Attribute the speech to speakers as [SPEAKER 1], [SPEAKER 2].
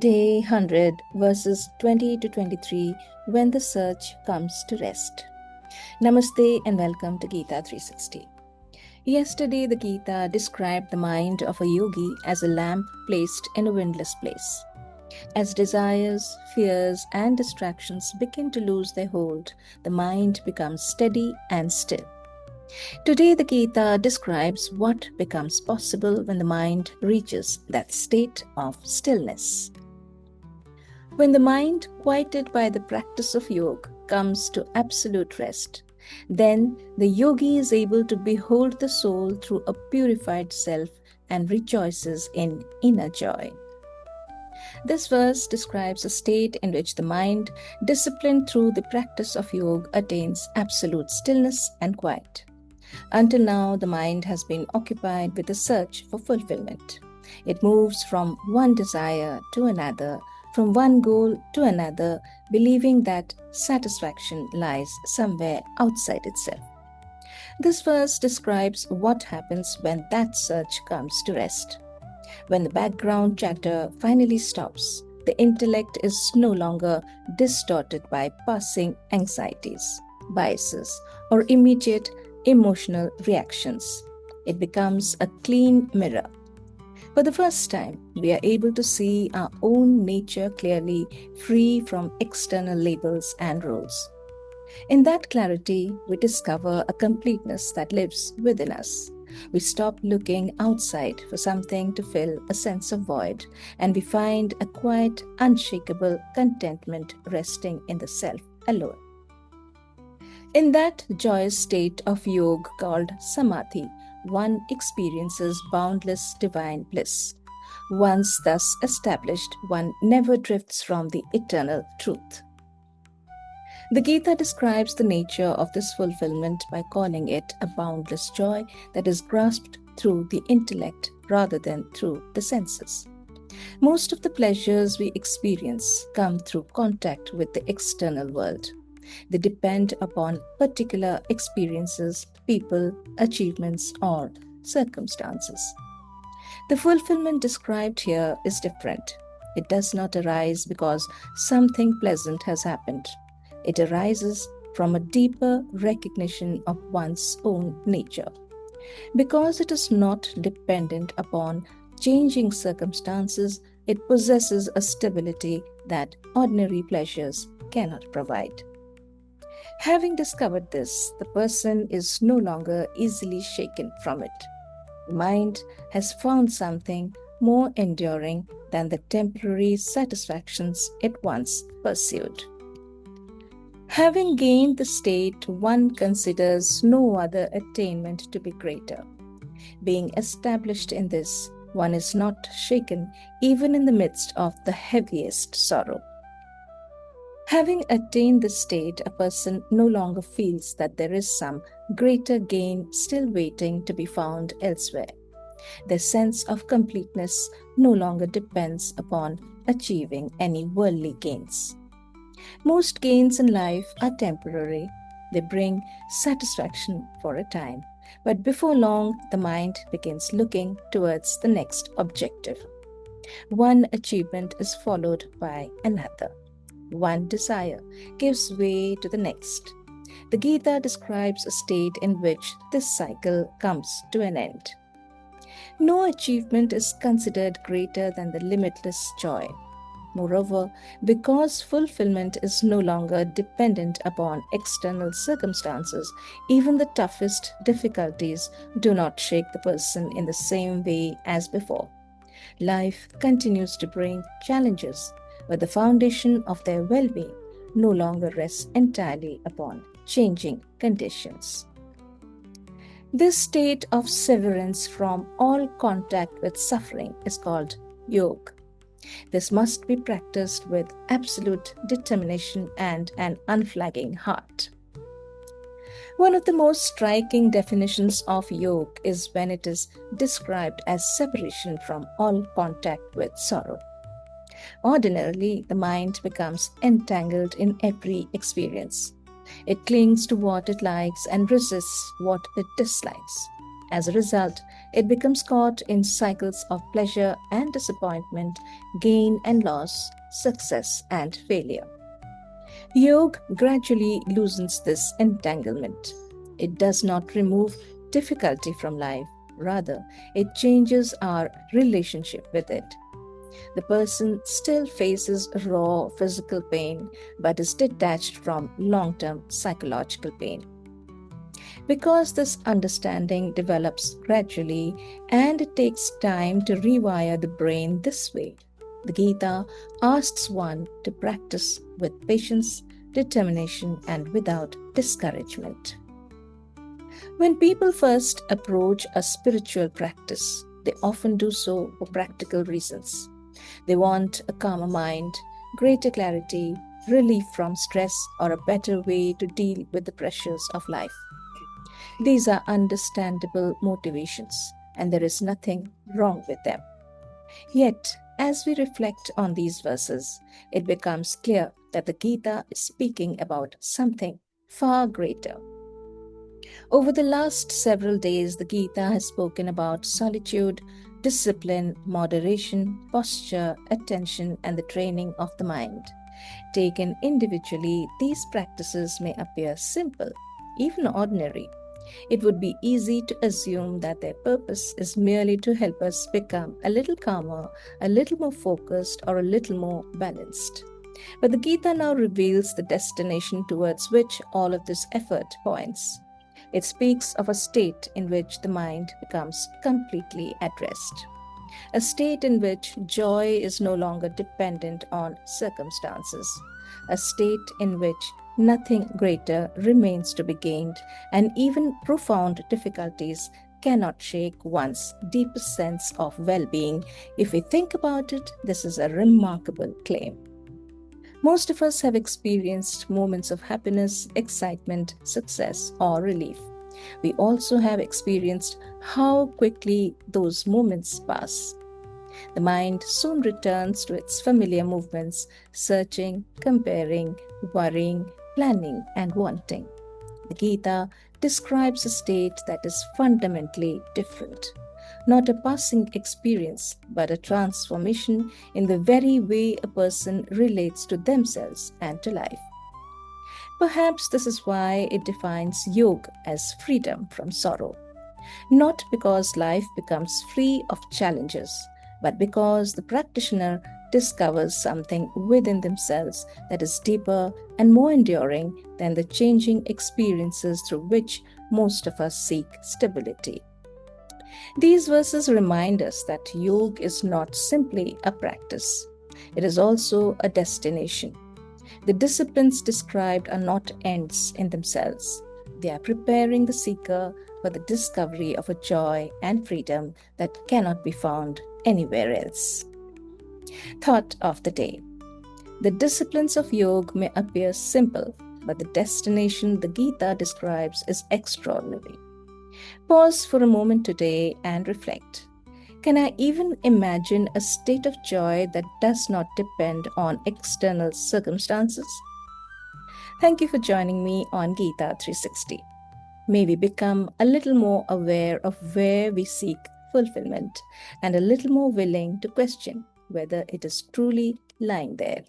[SPEAKER 1] Day 100, verses 20 to 23, when the search comes to rest. Namaste and welcome to Gita 360. Yesterday, the Gita described the mind of a yogi as a lamp placed in a windless place. As desires, fears, and distractions begin to lose their hold, the mind becomes steady and still. Today, the Gita describes what becomes possible when the mind reaches that state of stillness. When the mind, quieted by the practice of yoga, comes to absolute rest, then the yogi is able to behold the soul through a purified self and rejoices in inner joy. This verse describes a state in which the mind, disciplined through the practice of yoga, attains absolute stillness and quiet. Until now, the mind has been occupied with the search for fulfillment. It moves from one desire to another, from one goal to another, believing that satisfaction lies somewhere outside itself. This verse describes what happens when that search comes to rest. When the background chatter finally stops, the intellect is no longer distorted by passing anxieties, biases, or immediate emotional reactions. It becomes a clean mirror. For the first time, we are able to see our own nature clearly, free from external labels and rules. In that clarity, we discover a completeness that lives within us. We stop looking outside for something to fill a sense of void, and we find a quiet, unshakable contentment resting in the self alone. In that joyous state of yoga called samadhi, one experiences boundless divine bliss. Once thus established, one never drifts from the eternal truth. The Gita describes the nature of this fulfillment by calling it a boundless joy that is grasped through the intellect rather than through the senses. Most of the pleasures we experience come through contact with the external world. They depend upon particular experiences, people, achievements, or circumstances. The fulfillment described here is different. It does not arise because something pleasant has happened. It arises from a deeper recognition of one's own nature. Because it is not dependent upon changing circumstances, it possesses a stability that ordinary pleasures cannot provide. Having discovered this, the person is no longer easily shaken from it. The mind has found something more enduring than the temporary satisfactions it once pursued. Having gained the state, one considers no other attainment to be greater. Being established in this, one is not shaken even in the midst of the heaviest sorrow. Having attained this state, a person no longer feels that there is some greater gain still waiting to be found elsewhere. Their sense of completeness no longer depends upon achieving any worldly gains. Most gains in life are temporary. They bring satisfaction for a time. But before long, the mind begins looking towards the next objective. One achievement is followed by another. One desire gives way to the next. The Gita describes a state in which this cycle comes to an end. No achievement is considered greater than the limitless joy. Moreover, because fulfillment is no longer dependent upon external circumstances, even the toughest difficulties do not shake the person in the same way as before. Life continues to bring challenges, but the foundation of their well-being no longer rests entirely upon changing conditions. This state of severance from all contact with suffering is called yoga. This must be practiced with absolute determination and an unflagging heart. One of the most striking definitions of yoga is when it is described as separation from all contact with sorrow. Ordinarily, the mind becomes entangled in every experience. It clings to what it likes and resists what it dislikes. As a result, it becomes caught in cycles of pleasure and disappointment, gain and loss, success and failure. Yoga gradually loosens this entanglement. It does not remove difficulty from life, rather, it changes our relationship with it. The person still faces raw physical pain but is detached from long term psychological pain. Because this understanding develops gradually and it takes time to rewire the brain this way, the Gita asks one to practice with patience, determination, and without discouragement. When people first approach a spiritual practice, they often do so for practical reasons. They want a calmer mind, greater clarity, relief from stress, or a better way to deal with the pressures of life. These are understandable motivations, and there is nothing wrong with them. Yet, as we reflect on these verses, it becomes clear that the Gita is speaking about something far greater. Over the last several days, the Gita has spoken about solitude, discipline, moderation, posture, attention, and the training of the mind. Taken individually, these practices may appear simple, even ordinary. It would be easy to assume that their purpose is merely to help us become a little calmer, a little more focused, or a little more balanced. But the Gita now reveals the destination towards which all of this effort points. It speaks of a state in which the mind becomes completely at rest, a state in which joy is no longer dependent on circumstances, a state in which nothing greater remains to be gained, and even profound difficulties cannot shake one's deepest sense of well being. If we think about it, this is a remarkable claim. Most of us have experienced moments of happiness, excitement, success, or relief. We also have experienced how quickly those moments pass. The mind soon returns to its familiar movements, searching, comparing, worrying, planning, and wanting. The Gita describes a state that is fundamentally different. Not a passing experience, but a transformation in the very way a person relates to themselves and to life. Perhaps this is why it defines yoga as freedom from sorrow. Not because life becomes free of challenges, but because the practitioner discovers something within themselves that is deeper and more enduring than the changing experiences through which most of us seek stability. These verses remind us that yoga is not simply a practice, it is also a destination. The disciplines described are not ends in themselves, they are preparing the seeker for the discovery of a joy and freedom that cannot be found anywhere else. Thought of the day. The disciplines of yoga may appear simple, but the destination the Gita describes is extraordinary. Pause for a moment today and reflect. Can I even imagine a state of joy that does not depend on external circumstances? Thank you for joining me on Gita 360. May we become a little more aware of where we seek fulfillment and a little more willing to question whether it is truly lying there.